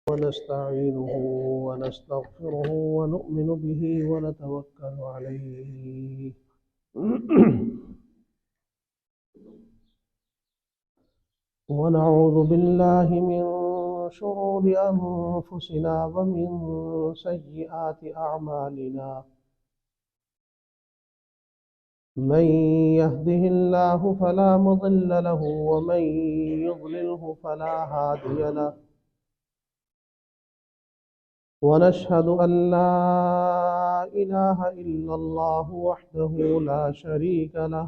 ونستعينه ونستغفره ونؤمن به ونتوكل عليه ونعوذ بالله من شرور أنفسنا ومن سيئات أعمالنا من يهده الله فلا مضل له ومن يضلله فلا هادي له ونشهد أن لا إله إلا الله وحده لا شريك له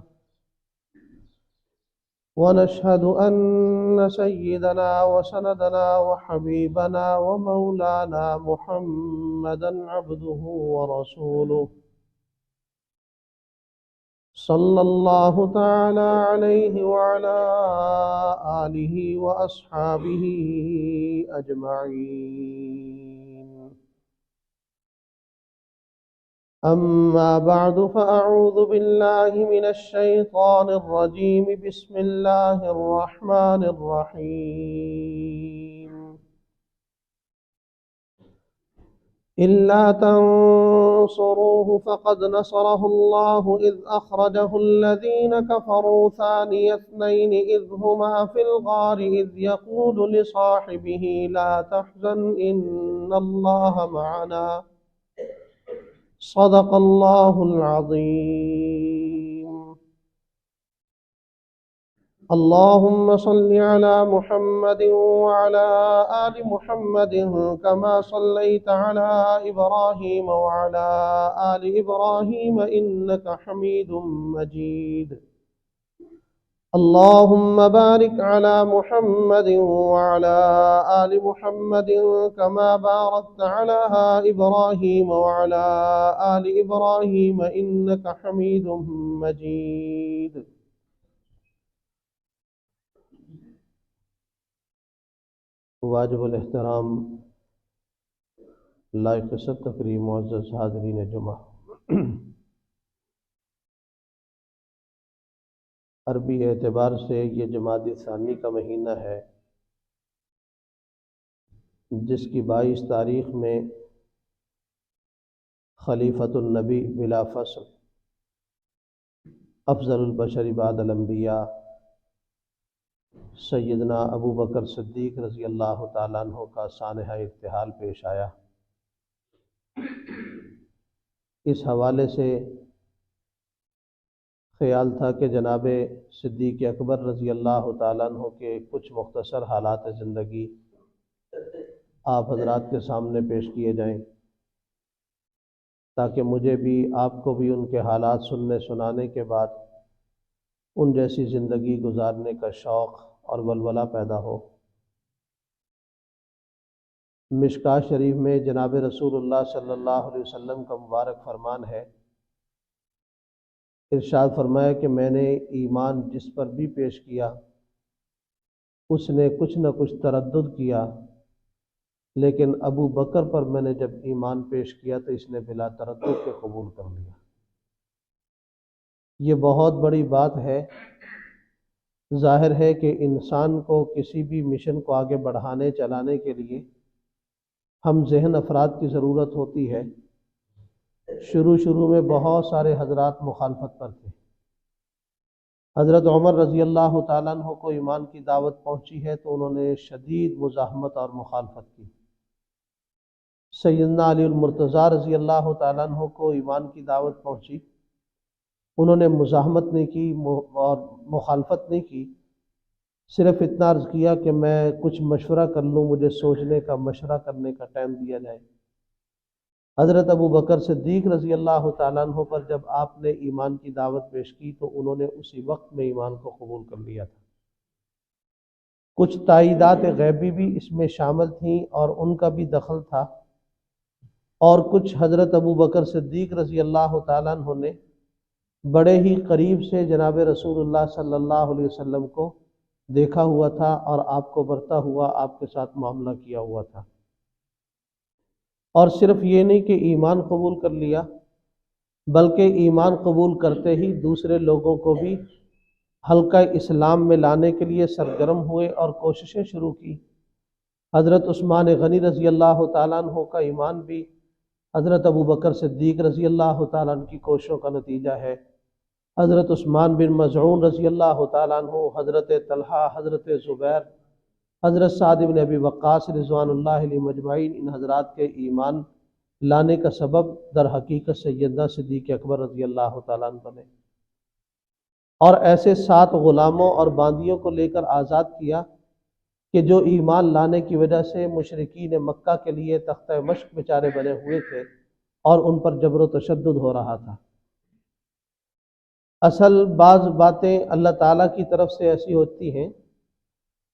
ونشهد أن سيدنا وسندنا وحبيبنا ومولانا محمدا عبده ورسوله صلى الله تعالى عليه وعلى آله وأصحابه أجمعين. أما بعد فأعوذ بالله من الشيطان الرجيم. بسم الله الرحمن الرحيم. إلا تنصروه فقد نصره الله إذ أخرجه الذين كفروا ثاني اثنين إذ هما في الغار إذ يقول لصاحبه لا تحزن إن الله معنا صدق الله العظيم. اللهم صل على محمد وعلى آل محمد كما صليت على إبراهيم وعلى آل إبراهيم إنك حميد مجيد. اللهم بارك على محمد وعلى آل محمد كما باركت على إبراهيم وعلى آل إبراهيم إنك حميد مجيد. واجب الاحترام لائق صد تقریب معزز حاضرین جمعہ، عربی اعتبار سے یہ جمادی ثانی کا مہینہ ہے جس کی 22 تاریخ میں خلیفۃ النبی بلا فصل افضل البشر بعد الانبیاء سیدنا ابو بکر صدیق رضی اللہ تعالیٰ عنہ کا سانحہ ارتحال پیش آیا۔ اس حوالے سے خیال تھا کہ جناب صدیق اکبر رضی اللہ تعالیٰ عنہ کے کچھ مختصر حالات زندگی آپ حضرات کے سامنے پیش کیے جائیں تاکہ مجھے بھی آپ کو بھی ان کے حالات سننے سنانے کے بعد ان جیسی زندگی گزارنے کا شوق اور ولولہ پیدا ہو۔ مشکاہ شریف میں جناب رسول اللہ صلی اللہ علیہ وسلم کا مبارک فرمان ہے، ارشاد فرمایا کہ میں نے ایمان جس پر بھی پیش کیا اس نے کچھ نہ کچھ تردد کیا، لیکن ابو بکر پر میں نے جب ایمان پیش کیا تو اس نے بلا تردد کے قبول کر لیا۔ یہ بہت بڑی بات ہے۔ ظاہر ہے کہ انسان کو کسی بھی مشن کو آگے بڑھانے چلانے کے لیے ہم ذہن افراد کی ضرورت ہوتی ہے۔ شروع میں بہت سارے حضرات مخالفت پر تھے۔ حضرت عمر رضی اللہ تعالیٰ عنہ کو ایمان کی دعوت پہنچی ہے تو انہوں نے شدید مزاحمت اور مخالفت کی۔ سیدنا علی المرتضیٰ رضی اللہ تعالیٰ عنہ کو ایمان کی دعوت پہنچی، انہوں نے مزاحمت نہیں کی اور مخالفت نہیں کی، صرف اتنا عرض کیا کہ میں کچھ مشورہ کر لوں، مجھے سوچنے کا مشورہ کرنے کا ٹائم دیا جائے۔ حضرت ابو بکر صدیق رضی اللہ تعالیٰ عنہ پر جب آپ نے ایمان کی دعوت پیش کی تو انہوں نے اسی وقت میں ایمان کو قبول کر لیا تھا۔ کچھ تائیدات غیبی بھی اس میں شامل تھیں اور ان کا بھی دخل تھا، اور کچھ حضرت ابو بکر صدیق رضی اللہ تعالیٰ عنہ نے بڑے ہی قریب سے جناب رسول اللہ صلی اللہ علیہ وسلم کو دیکھا ہوا تھا اور آپ کو برتا ہوا آپ کے ساتھ معاملہ کیا ہوا تھا۔ اور صرف یہ نہیں کہ ایمان قبول کر لیا، بلکہ ایمان قبول کرتے ہی دوسرے لوگوں کو بھی حلقہ اسلام میں لانے کے لیے سرگرم ہوئے اور کوششیں شروع کی۔ حضرت عثمان غنی رضی اللہ تعالیٰ عنہ کا ایمان بھی حضرت ابو بکر صدیق رضی اللہ تعالیٰ عنہ کی کوششوں کا نتیجہ ہے۔ حضرت عثمان بن مظعون رضی اللہ تعالیٰ عنہ، حضرت طلحہ، حضرت زبیر، حضرت سعد بن ابی وقاص رضوان اللہ علیہ مجمعین، ان حضرات کے ایمان لانے کا سبب در حقیقت سیدنا صدیق اکبر رضی اللہ تعالیٰ عنہ بنے، اور ایسے 7 غلاموں اور باندیوں کو لے کر آزاد کیا کہ جو ایمان لانے کی وجہ سے مشرکین مکہ کے لیے تختہ مشق بیچارے بنے ہوئے تھے اور ان پر جبر و تشدد ہو رہا تھا۔ اصل بعض باتیں اللہ تعالیٰ کی طرف سے ایسی ہوتی ہیں،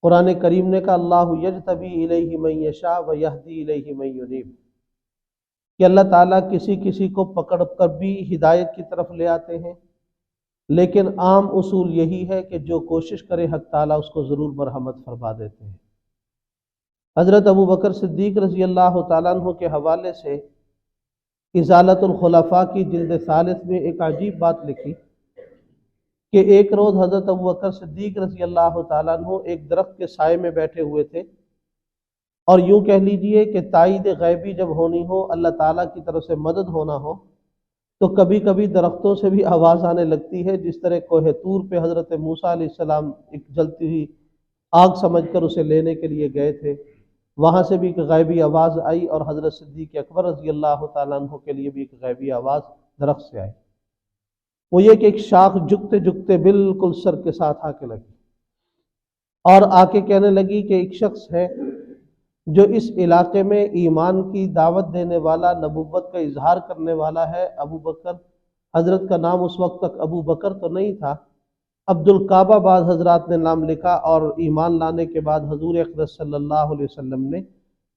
قرآن کریم نے کہا اللہ یجتبی الیہ من یشاء ویہدی الیہ من ینیب، کہ اللہ تعالیٰ کسی کو پکڑ کر بھی ہدایت کی طرف لے آتے ہیں، لیکن عام اصول یہی ہے کہ جو کوشش کرے حق تعالیٰ اس کو ضرور مرحمت فرما دیتے ہیں۔ حضرت ابو بکر صدیق رضی اللہ تعالیٰ عنہ کے حوالے سے ازالۃ الخلفاء کی جلد ثالث میں ایک عجیب بات لکھی کہ ایک روز حضرت ابو بکر صدیق رضی اللہ تعالیٰ عنہ ایک درخت کے سائے میں بیٹھے ہوئے تھے، اور یوں کہہ لیجئے کہ تائید غیبی جب ہونی ہو، اللہ تعالیٰ کی طرف سے مدد ہونا ہو، تو کبھی کبھی درختوں سے بھی آواز آنے لگتی ہے، جس طرح کوہ طور پہ حضرت موسیٰ علیہ السلام ایک جلتی ہوئی آگ سمجھ کر اسے لینے کے لیے گئے تھے، وہاں سے بھی ایک غیبی آواز آئی، اور حضرت صدیق اکبر رضی اللہ تعالیٰ عنہ کے لیے بھی ایک غیبی آواز درخت سے آئی۔ وہ یہ کہ ایک شاخ جھکتے جھکتے بالکل سر کے ساتھ آ کے لگی، اور آ کے کہنے لگی کہ ایک شخص ہے جو اس علاقے میں ایمان کی دعوت دینے والا، نبوت کا اظہار کرنے والا ہے، ابو بکر۔ حضرت کا نام اس وقت تک ابو بکر تو نہیں تھا، عبد الکعبہ بعض حضرات نے نام لکھا، اور ایمان لانے کے بعد حضور اقدس صلی اللہ علیہ وسلم نے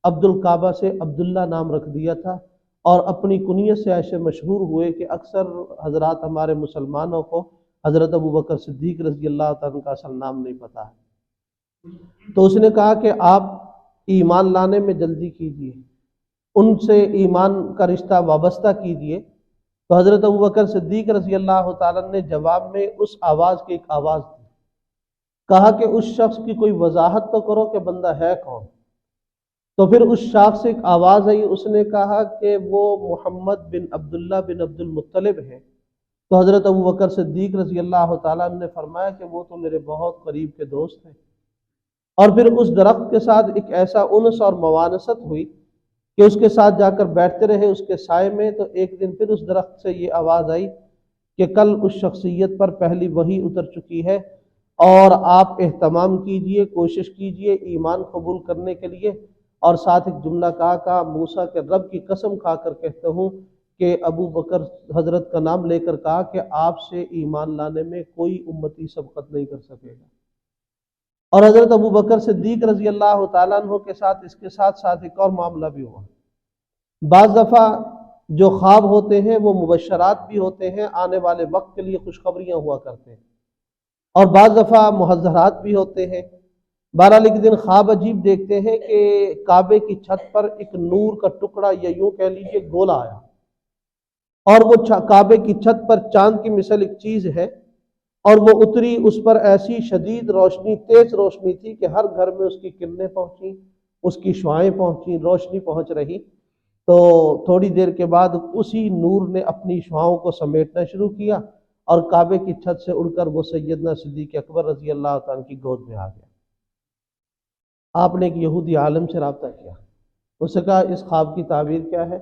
عبد الکعبہ سے عبداللہ نام رکھ دیا تھا، اور اپنی کنیت سے ایسے مشہور ہوئے کہ اکثر حضرات ہمارے مسلمانوں کو حضرت ابو بکر صدیق رضی اللہ تعالیٰ کا اصل نام نہیں پتا ہے۔ تو اس نے کہا کہ آپ ایمان لانے میں جلدی کیجیے، ان سے ایمان کا رشتہ وابستہ کیجیے۔ تو حضرت ابو بکر صدیق رضی اللہ تعالیٰ نے جواب میں اس آواز کی ایک آواز دی، کہا کہ اس شخص کی کوئی وضاحت تو کرو کہ بندہ ہے کون۔ تو پھر اس شخص سے ایک آواز آئی، اس نے کہا کہ وہ محمد بن عبداللہ بن عبد المطلب ہے۔ تو حضرت ابو بکر صدیق رضی اللہ تعالیٰ نے فرمایا کہ وہ تو میرے بہت قریب کے دوست ہیں، اور پھر اس درخت کے ساتھ ایک ایسا انس اور موانست ہوئی کہ اس کے ساتھ جا کر بیٹھتے رہے اس کے سائے میں۔ تو ایک دن پھر اس درخت سے یہ آواز آئی کہ کل اس شخصیت پر پہلی وحی اتر چکی ہے، اور آپ اہتمام کیجئے، کوشش کیجئے ایمان قبول کرنے کے لیے۔ اور ساتھ ایک جملہ کہا موسیٰ کے رب کی قسم کھا کر کہتا ہوں کہ ابو بکر حضرت کا نام لے کر کہا کہ آپ سے ایمان لانے میں کوئی امتی سبقت نہیں کر سکے گا۔ اور حضرت ابو بکر صدیق رضی اللہ تعالیٰ عنہ کے ساتھ اس کے ساتھ ساتھ ایک اور معاملہ بھی ہوا۔ بعض دفعہ جو خواب ہوتے ہیں وہ مبشرات بھی ہوتے ہیں، آنے والے وقت کے لیے خوشخبریاں ہوا کرتے ہیں، اور بعض دفعہ محذرات بھی ہوتے ہیں۔ بہرحال ایک دن خواب عجیب دیکھتے ہیں کہ کعبے کی چھت پر ایک نور کا ٹکڑا، یا یوں کہہ لیجیے گولا آیا، اور وہ کعبے کی چھت پر چاند کی مثل ایک چیز ہے، اور وہ اتری، اس پر ایسی شدید روشنی، تیز روشنی تھی کہ ہر گھر میں اس کی کرنیں پہنچیں، اس کی شعائیں پہنچیں، روشنی پہنچ رہی۔ تو تھوڑی دیر کے بعد اسی نور نے اپنی شعاؤں کو سمیٹنا شروع کیا، اور کعبے کی چھت سے اڑ کر وہ سیدنا صدیق اکبر رضی اللہ تعالیٰ کی گود میں آ گیا۔ آپ نے ایک یہودی عالم سے رابطہ کیا، اس سے کہا اس خواب کی تعبیر کیا ہے؟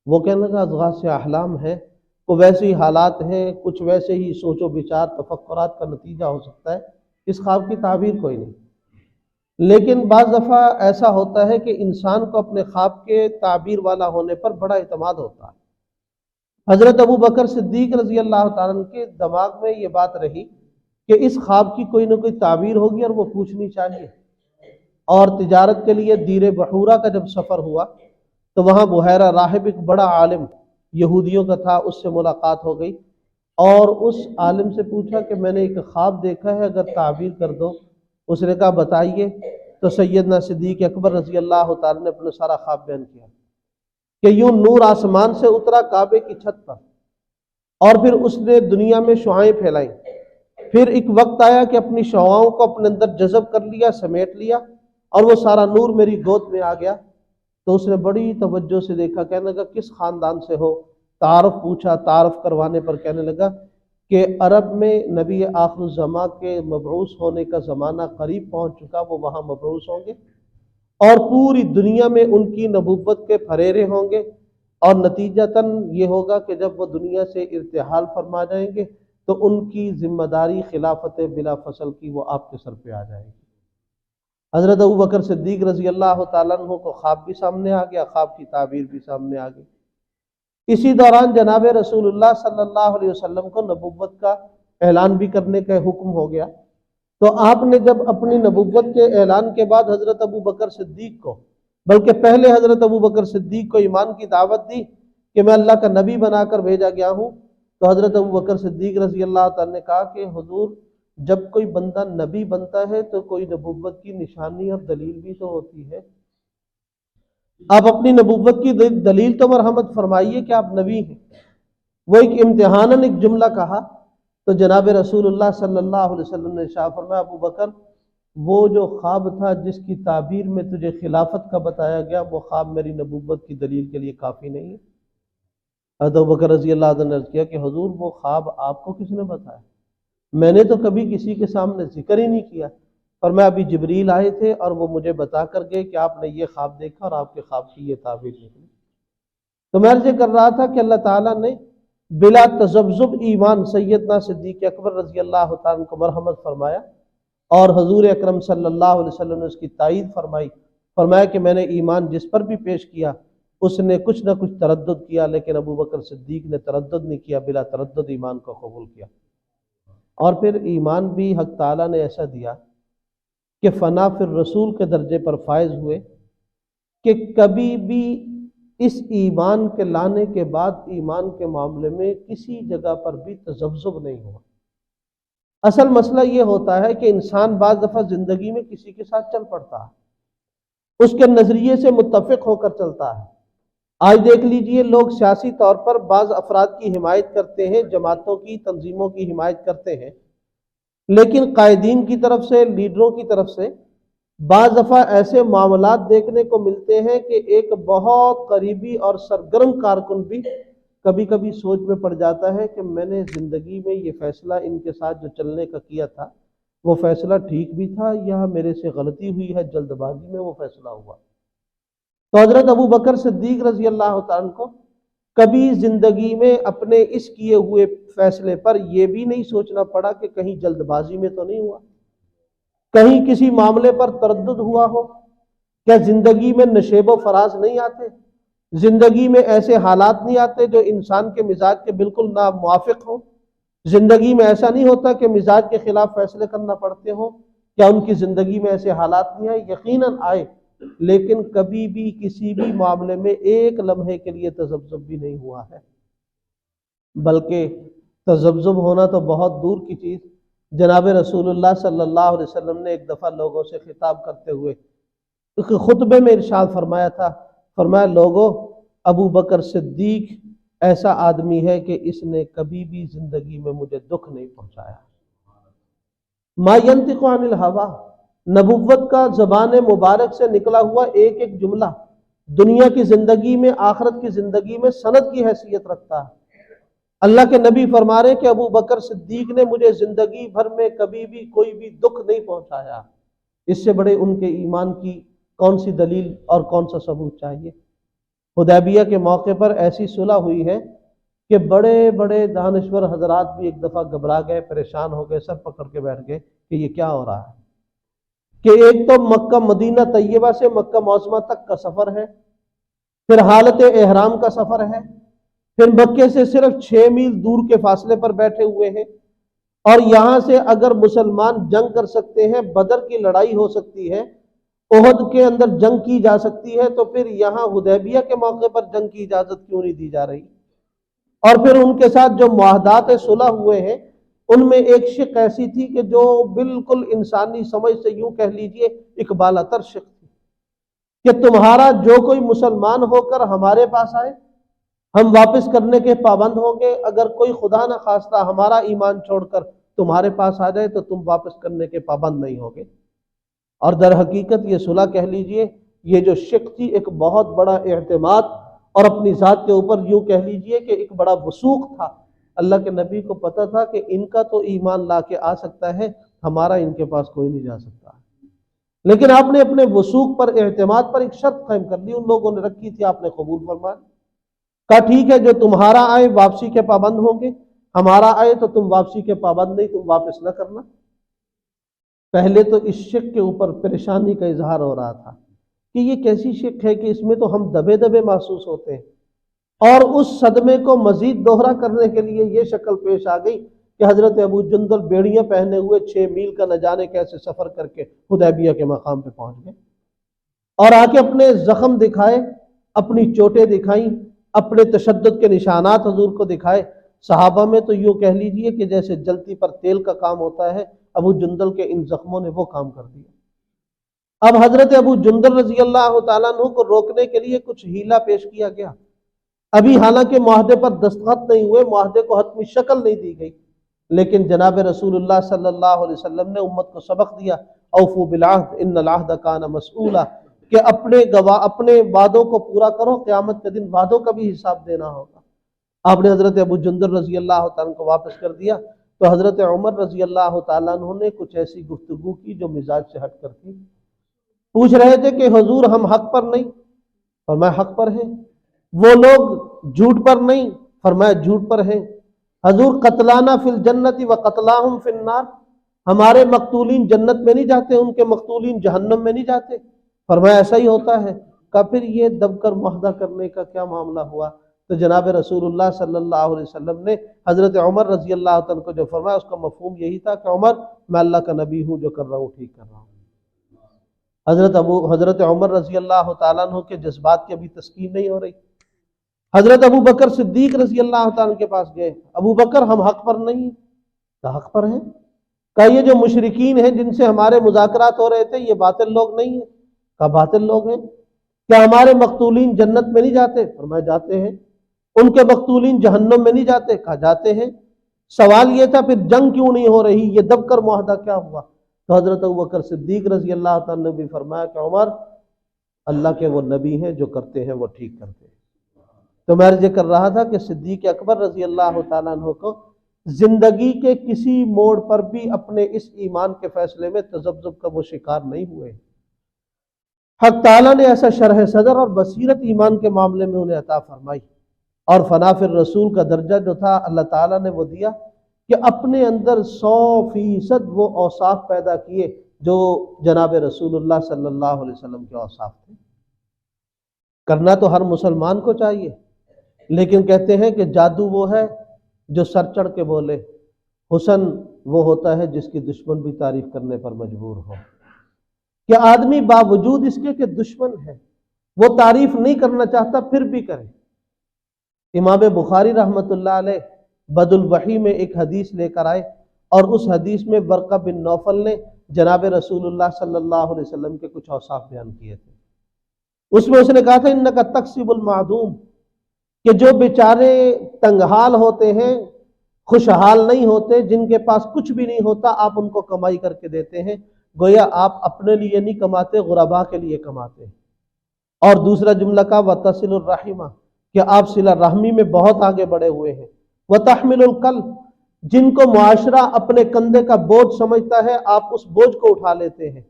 وہ کہنے لگا اضغاث احلام ہے، کو ویسے ہی حالات ہیں، کچھ ویسے ہی سوچ و بچار تفکرات کا نتیجہ ہو سکتا ہے، اس خواب کی تعبیر کوئی نہیں۔ لیکن بعض دفعہ ایسا ہوتا ہے کہ انسان کو اپنے خواب کے تعبیر والا ہونے پر بڑا اعتماد ہوتا ہے۔ حضرت ابو بکر صدیق رضی اللہ تعالیٰ عنہ کے دماغ میں یہ بات رہی کہ اس خواب کی کوئی نہ کوئی تعبیر ہوگی اور وہ پوچھنی چاہیے۔ اور تجارت کے لیے دیر بحورہ کا جب سفر ہوا تو وہاں بحیرہ راہب ایک بڑا عالم یہودیوں کا تھا، اس سے ملاقات ہو گئی، اور اس عالم سے پوچھا کہ میں نے ایک خواب دیکھا ہے، اگر تعبیر کر دو۔ اس نے کہا بتائیے۔ تو سیدنا صدیق اکبر رضی اللہ تعالیٰ نے اپنا سارا خواب بیان کیا کہ یوں نور آسمان سے اترا کعبے کی چھت پر، اور پھر اس نے دنیا میں شعائیں پھیلائیں۔ پھر ایک وقت آیا کہ اپنی شعاؤں کو اپنے اندر جذب کر لیا، سمیٹ لیا، اور وہ سارا نور میری گود میں آ گیا۔ تو اس نے بڑی توجہ سے دیکھا، کہنے لگا کس خاندان سے ہو؟ تعارف پوچھا، تعارف کروانے پر کہنے لگا کہ عرب میں نبی آخر الزماں کے مبعوث ہونے کا زمانہ قریب پہنچ چکا، وہ وہاں مبعوث ہوں گے اور پوری دنیا میں ان کی نبوت کے پھریرے ہوں گے، اور نتیجتاً یہ ہوگا کہ جب وہ دنیا سے ارتحال فرما جائیں گے تو ان کی ذمہ داری خلافت بلا فصل کی وہ آپ کے سر پہ آ جائے گی۔ حضرت ابوبکر صدیق رضی اللہ تعالیٰ عنہ کو خواب بھی سامنے آ گیا، خواب کی تعبیر بھی سامنے آ گئی۔ اسی دوران جناب رسول اللہ صلی اللہ علیہ وسلم کو نبوت کا اعلان بھی کرنے کا حکم ہو گیا۔ تو آپ نے جب اپنی نبوت کے اعلان کے بعد حضرت ابوبکر صدیق کو، بلکہ پہلے حضرت ابوبکر صدیق کو ایمان کی دعوت دی کہ میں اللہ کا نبی بنا کر بھیجا گیا ہوں، تو حضرت ابوبکر صدیق رضی اللہ تعالیٰ نے کہا کہ حضور، جب کوئی بندہ نبی بنتا ہے تو کوئی نبوت کی نشانی اور دلیل بھی تو ہوتی ہے، آپ اپنی نبوت کی دلیل تو مرحمت فرمائیے کہ آپ نبی ہیں۔ وہ ایک امتحاناً ایک جملہ کہا، تو جناب رسول اللہ صلی اللہ علیہ وسلم نے ارشاد فرمایا، ابو بکر، وہ جو خواب تھا جس کی تعبیر میں تجھے خلافت کا بتایا گیا، وہ خواب میری نبوت کی دلیل کے لیے کافی نہیں ہے۔ حضرت ابو بکر رضی اللہ عنہ نے عرض کیا کہ حضور، وہ خواب آپ کو کس نے بتایا؟ میں نے تو کبھی کسی کے سامنے ذکر ہی نہیں کیا۔ اور میں ابھی جبریل آئے تھے اور وہ مجھے بتا کر گئے کہ آپ نے یہ خواب دیکھا اور آپ کے خواب کی یہ تعبیر نکلی۔ تو میں عرض کر رہا تھا کہ اللہ تعالیٰ نے بلا تذبذب ایمان سیدنا صدیق اکبر رضی اللہ تعالیٰ عنہ کو مرحمت فرمایا، اور حضور اکرم صلی اللہ علیہ وسلم نے اس کی تائید فرمائی، فرمایا کہ میں نے ایمان جس پر بھی پیش کیا اس نے کچھ نہ کچھ تردد کیا، لیکن ابو بکر صدیق نے تردد نہیں کیا، بلا تردد ایمان کو قبول کیا۔ اور پھر ایمان بھی حق تعالیٰ نے ایسا دیا کہ فنا فی الرسول کے درجے پر فائز ہوئے کہ کبھی بھی اس ایمان کے لانے کے بعد ایمان کے معاملے میں کسی جگہ پر بھی تذبذب نہیں ہوا۔ اصل مسئلہ یہ ہوتا ہے کہ انسان بعض دفعہ زندگی میں کسی کے ساتھ چل پڑتا ہے، اس کے نظریے سے متفق ہو کر چلتا ہے۔ آج دیکھ لیجئے، لوگ سیاسی طور پر بعض افراد کی حمایت کرتے ہیں، جماعتوں کی، تنظیموں کی حمایت کرتے ہیں، لیکن قائدین کی طرف سے، لیڈروں کی طرف سے بعض دفعہ ایسے معاملات دیکھنے کو ملتے ہیں کہ ایک بہت قریبی اور سرگرم کارکن بھی کبھی کبھی سوچ میں پڑ جاتا ہے کہ میں نے زندگی میں یہ فیصلہ ان کے ساتھ جو چلنے کا کیا تھا وہ فیصلہ ٹھیک بھی تھا یا میرے سے غلطی ہوئی ہے، جلد بازی میں وہ فیصلہ ہوا۔ تو حضرت ابو بکر صدیق رضی اللہ تعالیٰ عنہ کو کبھی زندگی میں اپنے اس کیے ہوئے فیصلے پر یہ بھی نہیں سوچنا پڑا کہ کہیں جلد بازی میں تو نہیں ہوا، کہیں کسی معاملے پر تردد ہوا ہو، کیا زندگی میں نشیب و فراز نہیں آتے، زندگی میں ایسے حالات نہیں آتے جو انسان کے مزاج کے بالکل نہ موافق ہوں، زندگی میں ایسا نہیں ہوتا کہ مزاج کے خلاف فیصلے کرنا پڑتے ہوں، کیا ان کی زندگی میں ایسے حالات نہیں آئے؟ یقیناً آئے، لیکن کبھی بھی کسی بھی معاملے میں ایک لمحے کے لیے تذبذب بھی نہیں ہوا ہے، بلکہ تذبذب ہونا تو بہت دور کی چیز۔ جناب رسول اللہ صلی اللہ علیہ وسلم نے ایک دفعہ لوگوں سے خطاب کرتے ہوئے ایک خطبے میں ارشاد فرمایا تھا، فرمایا، لوگوں، ابو بکر صدیق ایسا آدمی ہے کہ اس نے کبھی بھی زندگی میں مجھے دکھ نہیں پہنچایا۔ ما ینطق عن الہوا، نبوت کا زبان مبارک سے نکلا ہوا ایک ایک جملہ دنیا کی زندگی میں، آخرت کی زندگی میں سند کی حیثیت رکھتا ہے۔ اللہ کے نبی فرما رہے ہیں کہ ابو بکر صدیق نے مجھے زندگی بھر میں کبھی بھی کوئی بھی دکھ نہیں پہنچایا۔ اس سے بڑے ان کے ایمان کی کون سی دلیل اور کون سا ثبوت چاہیے؟ حدیبیہ کے موقع پر ایسی صلح ہوئی ہے کہ بڑے بڑے دانشور حضرات بھی ایک دفعہ گھبرا گئے، پریشان ہو گئے، سر پکڑ کے بیٹھ گئے کہ یہ کیا ہو رہا ہے، کہ ایک تو مکہ مدینہ طیبہ سے مکہ معظمہ تک کا سفر ہے، پھر حالت احرام کا سفر ہے، پھر مکے سے صرف 6 میل دور کے فاصلے پر بیٹھے ہوئے ہیں، اور یہاں سے اگر مسلمان جنگ کر سکتے ہیں، بدر کی لڑائی ہو سکتی ہے، احد کے اندر جنگ کی جا سکتی ہے، تو پھر یہاں حدیبیہ کے موقع پر جنگ کی اجازت کیوں نہیں دی جا رہی؟ اور پھر ان کے ساتھ جو معاہدات صلح ہوئے ہیں ان میں ایک شق ایسی تھی کہ جو بالکل انسانی سمجھ سے یوں کہہ لیجئے ایک بالا تر شق تھی کہ تمہارا جو کوئی مسلمان ہو کر ہمارے پاس آئے ہم واپس کرنے کے پابند ہوں گے، اگر کوئی خدا نہ خواستہ ہمارا ایمان چھوڑ کر تمہارے پاس آ جائے تو تم واپس کرنے کے پابند نہیں ہوگے۔ اور در حقیقت یہ صلح کہہ لیجئے، یہ جو شق تھی ایک بہت بڑا اعتماد اور اپنی ذات کے اوپر یوں کہہ لیجئے کہ ایک بڑا وثوق تھا۔ اللہ کے نبی کو پتہ تھا کہ ان کا تو ایمان لا کے آ سکتا ہے، ہمارا ان کے پاس کوئی نہیں جا سکتا، لیکن آپ نے اپنے وثوق پر، اعتماد پر ایک شرط قائم کر لی، ان لوگوں نے رکھی تھی، آپ نے قبول فرما لی۔ کہا ٹھیک ہے، جو تمہارا آئے واپسی کے پابند ہوں گے، ہمارا آئے تو تم واپسی کے پابند نہیں، تم واپس نہ کرنا۔ پہلے تو اس شک کے اوپر پریشانی کا اظہار ہو رہا تھا کہ یہ کیسی شک ہے کہ اس میں تو ہم دبے دبے محسوس ہوتے ہیں، اور اس صدمے کو مزید دوہرا کرنے کے لیے یہ شکل پیش آ گئی کہ حضرت ابو جندل بیڑیاں پہنے ہوئے 6 میل کا نہ جانے کیسے سفر کر کے حدیبیہ کے مقام پہ پہنچ گئے، اور آ کے اپنے زخم دکھائے، اپنی چوٹیں دکھائیں، اپنے تشدد کے نشانات حضور کو دکھائے۔ صحابہ میں تو یوں کہہ لیجئے کہ جیسے جلتی پر تیل کا کام ہوتا ہے، ابو جندل کے ان زخموں نے وہ کام کر دیا۔ اب حضرت ابو جندل رضی اللہ تعالیٰ عنہ کو روکنے کے لیے کچھ ہیلا پیش کیا گیا۔ ابھی حالانکہ معاہدے پر دستخط نہیں ہوئے، معاہدے کو حتمی شکل نہیں دی گئی، لیکن جناب رسول اللہ صلی اللہ علیہ وسلم نے امت کو سبق دیا، اوفوا بالعہد ان العہد کان مسئولا، کہ اپنے وعدوں کو پورا کرو، قیامت کے دن وعدوں کا بھی حساب دینا ہوگا۔ آپ نے حضرت ابو جندل رضی اللہ تعالیٰ کو واپس کر دیا تو حضرت عمر رضی اللہ تعالیٰ عنہ نے کچھ ایسی گفتگو کی جو مزاج سے ہٹ کر تھی۔ پوچھ رہے تھے کہ حضور ہم حق پر نہیں، فرمایا حق پر ہیں۔ وہ لوگ جھوٹ پر نہیں، فرمایا جھوٹ پر ہیں۔ حضور قتلانا فی الجنت و قتلاہم فی النار، ہمارے مقتولین جنت میں نہیں جاتے، ان کے مقتولین جہنم میں نہیں جاتے، فرمایا ایسا ہی ہوتا ہے۔ کہ پھر یہ دب کر معاہدہ کرنے کا کیا معاملہ ہوا؟ تو جناب رسول اللہ صلی اللہ علیہ وسلم نے حضرت عمر رضی اللہ عنہ کو جو فرمایا اس کا مفہوم یہی تھا کہ عمر میں اللہ کا نبی ہوں، جو کر رہا ہوں ٹھیک کر رہا ہوں۔ حضرت عمر رضی اللہ تعالیٰ عنہ کے جذبات کی ابھی تسکین نہیں ہو رہی۔ حضرت ابو بکر صدیق رضی اللہ تعالیٰ عنہ کے پاس گئے، ابو بکر ہم حق پر نہیں ہیں۔ کہا حق پر ہیں؟ کہا یہ جو مشرکین ہیں جن سے ہمارے مذاکرات ہو رہے تھے یہ باطل لوگ نہیں ہیں؟ کہا باطل لوگ ہیں۔ کیا ہمارے مقتولین جنت میں نہیں جاتے؟ فرمایا جاتے ہیں۔ ان کے مقتولین جہنم میں نہیں جاتے؟ کہا جاتے ہیں۔ سوال یہ تھا پھر جنگ کیوں نہیں ہو رہی، یہ دب کر معاہدہ کیا ہوا؟ تو حضرت ابو بکر صدیق رضی اللہ تعالیٰ نے بھی فرمایا کہ عمر اللہ کے وہ نبی ہیں جو کرتے ہیں وہ ٹھیک کرتے ہیں۔ تو میں عرض کر رہا تھا کہ صدیق اکبر رضی اللہ تعالیٰ عنہ کو زندگی کے کسی موڑ پر بھی اپنے اس ایمان کے فیصلے میں تذبذب کا وہ شکار نہیں ہوئے۔ حق تعالیٰ نے ایسا شرح صدر اور بصیرت ایمان کے معاملے میں انہیں عطا فرمائی، اور فنا فی الرسول کا درجہ جو تھا اللہ تعالیٰ نے وہ دیا کہ اپنے اندر 100% وہ اوصاف پیدا کیے جو جناب رسول اللہ صلی اللہ علیہ وسلم کے اوصاف تھے۔ کرنا تو ہر مسلمان کو چاہیے، لیکن کہتے ہیں کہ جادو وہ ہے جو سر چڑھ کے بولے، حسن وہ ہوتا ہے جس کی دشمن بھی تعریف کرنے پر مجبور ہو۔ کہ آدمی باوجود اس کے کہ دشمن ہے وہ تعریف نہیں کرنا چاہتا پھر بھی کرے۔ امام بخاری رحمۃ اللہ علیہ بد الوحی میں ایک حدیث لے کر آئے، اور اس حدیث میں ورقہ بن نوفل نے جناب رسول اللہ صلی اللہ علیہ وسلم کے کچھ اوصاف بیان کیے تھے۔ اس میں اس نے کہا تھا انک تکسب المعدوم، کہ جو بیچارے تنگحال ہوتے ہیں، خوشحال نہیں ہوتے، جن کے پاس کچھ بھی نہیں ہوتا، آپ ان کو کمائی کر کے دیتے ہیں، گویا آپ اپنے لیے نہیں کماتے، غرباء کے لیے کماتے ہیں۔ اور دوسرا جملہ کا وتصل الرحمہ، کہ آپ صلہ رحمی میں بہت آگے بڑھے ہوئے ہیں۔ وتحمل الکل، جن کو معاشرہ اپنے کندھے کا بوجھ سمجھتا ہے آپ اس بوجھ کو اٹھا لیتے ہیں۔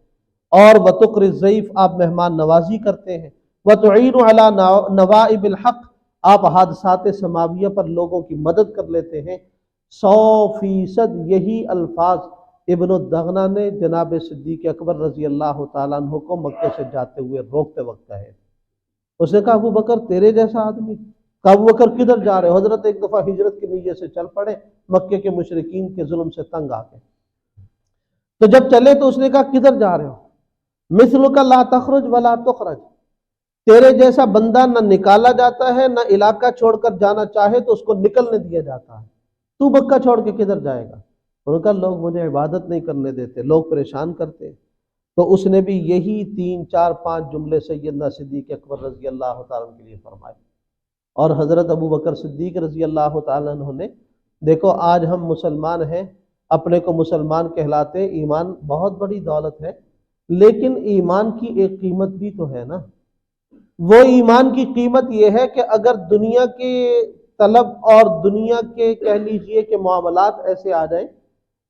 اور وتقر الضیف، آپ مہمان نوازی کرتے ہیں۔ وتعین علی نوائب الحق، آپ حادثات سماویہ پر لوگوں کی مدد کر لیتے ہیں۔ 100% یہی الفاظ ابن الدغنہ نے جناب صدیق اکبر رضی اللہ تعالیٰ عنہ کو مکے سے جاتے ہوئے روکتے وقت کہے۔ اس نے کہا ابو بکر تیرے جیسا آدمی؟ کہا ابو بکر کدھر جا رہے ہو؟ حضرت ایک دفعہ ہجرت کی نیت سے چل پڑے، مکے کے مشرکین کے ظلم سے تنگ آ گئے، تو جب چلے تو اس نے کہا کدھر جا رہے ہو؟ مثلک لا تخرج ولا تخرج، تیرے جیسا بندہ نہ نکالا جاتا ہے، نہ علاقہ چھوڑ کر جانا چاہے تو اس کو نکلنے دیا جاتا ہے، تو مکہ چھوڑ کے کدھر جائے گا؟ انہوں نے کہا لوگ مجھے عبادت نہیں کرنے دیتے، لوگ پریشان کرتے۔ تو اس نے بھی یہی 3 4 5 جملے سیدنا صدیق اکبر رضی اللہ تعالیٰ عنہ کے لیے فرمائے۔ اور حضرت ابو بکر صدیق رضی اللہ تعالیٰ عنہ نے، دیکھو آج ہم مسلمان ہیں، اپنے کو مسلمان کہلاتے، ایمان بہت بڑی دولت ہے، لیکن ایمان کی ایک قیمت بھی تو ہے نا۔ وہ ایمان کی قیمت یہ ہے کہ اگر دنیا کے طلب اور دنیا کے کہہ لیجئے کہ معاملات ایسے آ جائیں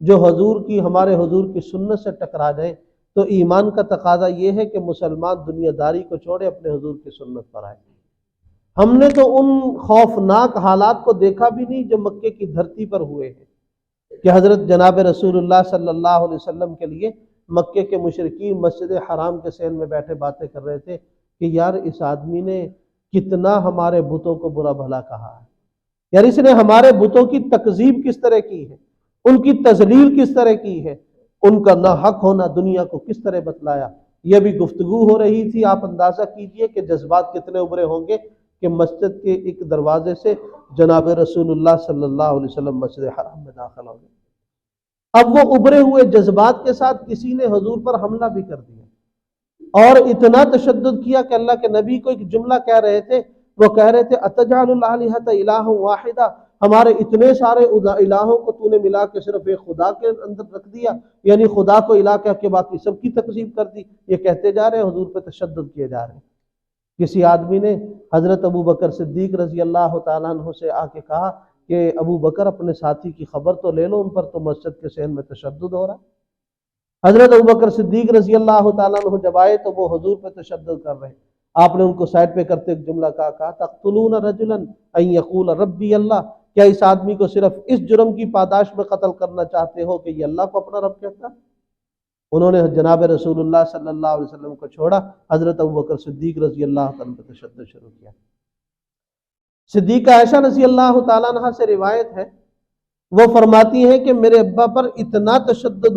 جو حضور کی ہمارے حضور کی سنت سے ٹکرا جائیں، تو ایمان کا تقاضا یہ ہے کہ مسلمان دنیا داری کو چھوڑے، اپنے حضور کی سنت پر آئے۔ ہم نے تو ان خوفناک حالات کو دیکھا بھی نہیں جو مکے کی دھرتی پر ہوئے ہیں، کہ حضرت جناب رسول اللہ صلی اللہ علیہ وسلم کے لیے مکے کے مشرکین مسجد حرام کے صحن میں بیٹھے باتیں کر رہے تھے کہ یار اس آدمی نے کتنا ہمارے بتوں کو برا بھلا کہا ہے، یار اس نے ہمارے بتوں کی تکذیب کس طرح کی ہے، ان کی تذلیل کس طرح کی ہے، ان کا نہ حق ہونا دنیا کو کس طرح بتلایا۔ یہ بھی گفتگو ہو رہی تھی۔ آپ اندازہ کیجئے کہ جذبات کتنے ابھرے ہوں گے کہ مسجد کے ایک دروازے سے جناب رسول اللہ صلی اللہ علیہ وسلم مسجد حرام میں داخل ہو گئے۔ اب وہ ابھرے ہوئے جذبات کے ساتھ کسی نے حضور پر حملہ بھی کر دیا اور اتنا تشدد کیا کہ اللہ کے نبی کو ایک جملہ کہہ رہے تھے، وہ کہہ رہے تھے اتجعل الآلہۃ الہا واحدا، ہمارے اتنے سارے الہوں کو تو نے ملا کے صرف ایک خدا کے اندر رکھ دیا، یعنی خدا کو الہ کہہ کے باقی سب کی تکذیب کر دی۔ یہ کہتے جا رہے ہیں، حضور پہ تشدد کیے جا رہے ہیں۔ کسی آدمی نے حضرت ابو بکر صدیق رضی اللہ تعالیٰ عنہ سے آ کے کہا کہ ابو بکر اپنے ساتھی کی خبر تو لے لو، ان پر تو مسجد کے صحن میں تشدد ہو رہا ہے۔ حضرت ابو بکر صدیق رضی اللہ تعالیٰ عنہ جب آئے تو وہ حضور پہ تشدد کر رہے ہیں۔ آپ نے ان کو سائڈ پہ کرتے ایک جملہ کہا تقتلون رجلا ان یقول ربی اللہ، کیا اس آدمی کو صرف اس جرم کی پاداش میں قتل کرنا چاہتے ہو کہ یہ اللہ کو اپنا رب کہتا؟ انہوں نے جناب رسول اللہ صلی اللہ علیہ وسلم کو چھوڑا، حضرت ابوبکر صدیق رضی اللہ تعالیٰ عنہ پہ تشدد شروع کیا۔ صدیقہ عائشہ رضی اللہ تعالیٰ عنہ سے روایت ہے، وہ فرماتی ہیں کہ میرے ابا پر اتنا تشدد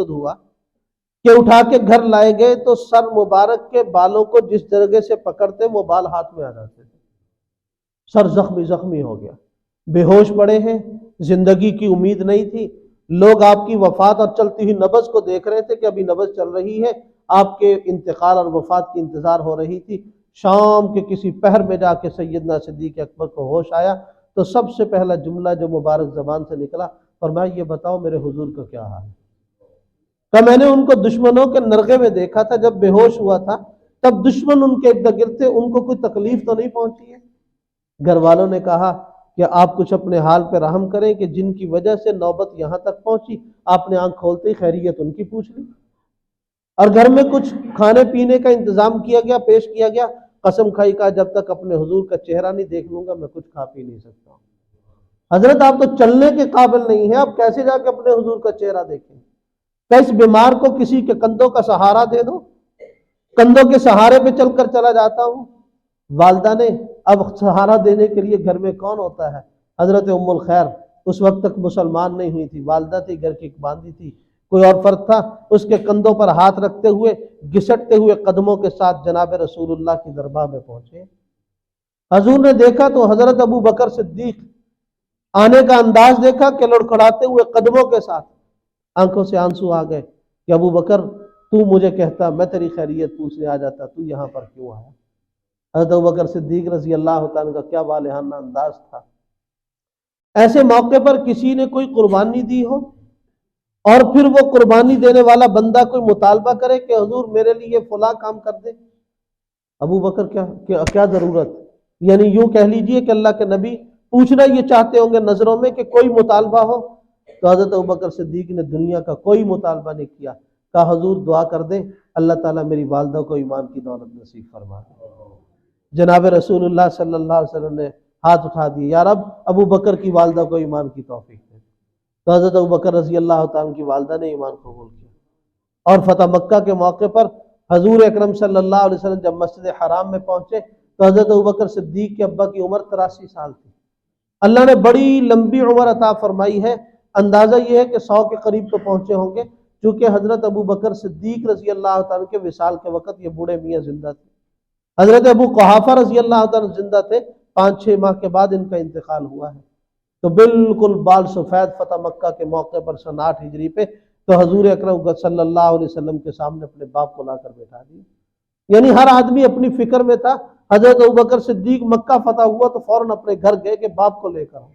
ہوا کہ اٹھا کے گھر لائے گئے تو سر مبارک کے بالوں کو جس جگہ سے پکڑتے وہ بال ہاتھ میں آ جاتے تھے، سر زخمی ہو گیا، بے ہوش پڑے ہیں، زندگی کی امید نہیں تھی۔ لوگ آپ کی وفات اور چلتی ہوئی نبض کو دیکھ رہے تھے کہ ابھی نبض چل رہی ہے، آپ کے انتقال اور وفات کی انتظار ہو رہی تھی۔ شام کے کسی پہر میں جا کے سیدنا صدیق اکبر کو ہوش آیا تو سب سے پہلا جملہ جو مبارک زبان سے نکلا، فرمایا یہ بتاؤ میرے حضور کا کیا حال ہے؟ کہ میں نے ان کو دشمنوں کے نرغے میں دیکھا تھا، جب بے ہوش ہوا تھا تب دشمن ان کے ارد گرد تھے، ان کو کوئی تکلیف تو نہیں پہنچی ہے؟ گھر والوں نے کہا کہ آپ کچھ اپنے حال پہ رحم کریں کہ جن کی وجہ سے نوبت یہاں تک پہنچی، آپ نے آنکھ کھولتے ہی خیریت ان کی پوچھ لی، اور گھر میں کچھ کھانے پینے کا انتظام کیا گیا، پیش کیا گیا۔ قسم کھائی کہا جب تک اپنے حضور کا چہرہ نہیں دیکھ لوں گا میں کچھ کھا پی نہیں سکتا۔ حضرت آپ تو چلنے کے قابل نہیں ہیں، آپ کیسے جا کے اپنے حضور کا چہرہ دیکھیں؟ کہ اس بیمار کو کسی کے کندھوں کا سہارا دے دو، کندھوں کے سہارے پہ چل کر چلا جاتا ہوں۔ والدہ نے اب سہارا دینے کے لیے گھر میں کون ہوتا ہے؟ حضرت ام الخیر اس وقت تک مسلمان نہیں ہوئی تھی، والدہ تھی، گھر کی ایک باندھی تھی، کوئی اور فرد تھا، اس کے کندھوں پر ہاتھ رکھتے ہوئے گھسٹتے ہوئے قدموں کے ساتھ جناب رسول اللہ کی دربار میں پہنچے۔ حضور نے دیکھا تو حضرت ابو بکر صدیق آنے کا انداز دیکھا کہ لڑکھڑاتے ہوئے قدموں کے ساتھ، آنکھوں سے آنسو آ گئے کہ ابو بکر تو مجھے کہتا میں تیری خیریت پوچھنے آ جاتا، تو یہاں پر کیوں آیا؟ حضرت ابوبکر صدیق رضی اللہ تعالیٰ کا کیا والہانہ انداز تھا۔ ایسے موقع پر کسی نے کوئی قربانی دی ہو اور پھر وہ قربانی دینے والا بندہ کوئی مطالبہ کرے کہ حضور میرے لیے فلاں کام کر دے، ابو بکر کیا ضرورت؟ یعنی یوں کہہ لیجئے کہ اللہ کے نبی پوچھنا یہ چاہتے ہوں گے نظروں میں کہ کوئی مطالبہ ہو، تو حضرت ابوبکر صدیق نے دنیا کا کوئی مطالبہ نہیں کیا، کہا حضور دعا کر دیں اللہ تعالیٰ میری والدہ کو ایمان کی دولت نصیب فرما دے۔ جناب رسول اللہ صلی اللہ علیہ وسلم نے ہاتھ اٹھا دیے، یا رب ابو بکر کی والدہ کو ایمان کی توفیق دے۔ تو حضرت ابو بکر رضی اللہ تعالیٰ کی والدہ نے ایمان قبول کیا، اور فتح مکہ کے موقع پر حضور اکرم صلی اللہ علیہ وسلم جب مسجد حرام میں پہنچے تو حضرت ابو بکر صدیق کے ابا کی عمر 83 سال تھی۔ اللہ نے بڑی لمبی عمر عطا فرمائی ہے، اندازہ یہ ہے کہ 100 کے قریب تو پہنچے ہوں گے، چونکہ حضرت ابو بکر صدیق رضی اللہ تعالیٰ کے وصال کے وقت یہ بوڑھے میاں زندہ تھے۔ حضرت ابو قحافہ رضی اللہ تعالیٰ زندہ تھے، 5-6 ماہ کے بعد ان کا انتقال ہوا ہے۔ تو بالکل بال سفید فتح مکہ کے موقع پر سن 8 ہجری پہ تو حضور اکرم صلی اللہ علیہ وسلم کے سامنے اپنے باپ کو لا کر بیٹھا دیا۔ یعنی ہر آدمی اپنی فکر میں تھا۔ حضرت ابوبکر صدیق مکہ فتح ہوا تو فوراً اپنے گھر گئے کہ باپ کو لے کر آؤ،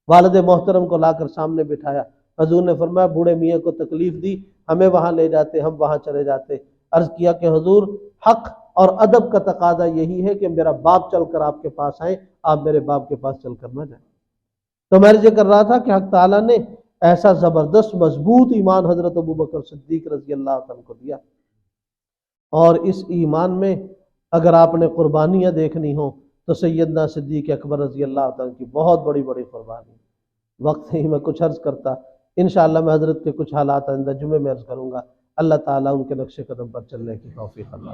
والد محترم کو لا کر سامنے بٹھایا، حضور نے فرمایا بوڑھے میاں کو تکلیف دی، ہمیں وہاں لے جاتے، ہم وہاں چلے جاتے۔ عرض کیا کہ حضور حق اور ادب کا تقاضا یہی ہے کہ میرا باپ چل کر آپ کے پاس آئے، آپ میرے باپ کے پاس چل کر نہ جائیں۔ تو میں عرض کر رہا تھا کہ حق تعالیٰ نے ایسا زبردست مضبوط ایمان حضرت ابوبکر صدیق رضی اللہ عنہ کو دیا، اور اس ایمان میں اگر آپ نے قربانیاں دیکھنی ہوں تو سیدنا صدیق اکبر رضی اللہ عنہ کی بہت بڑی بڑی قربانی۔ وقت ہی میں کچھ عرض کرتا، انشاءاللہ میں حضرت کے کچھ حالات آئندہ جمعے میں عرض کروں گا۔ اللہ تعالیٰ ان کے نقش قدم پر چلنے کی توفیق اللہ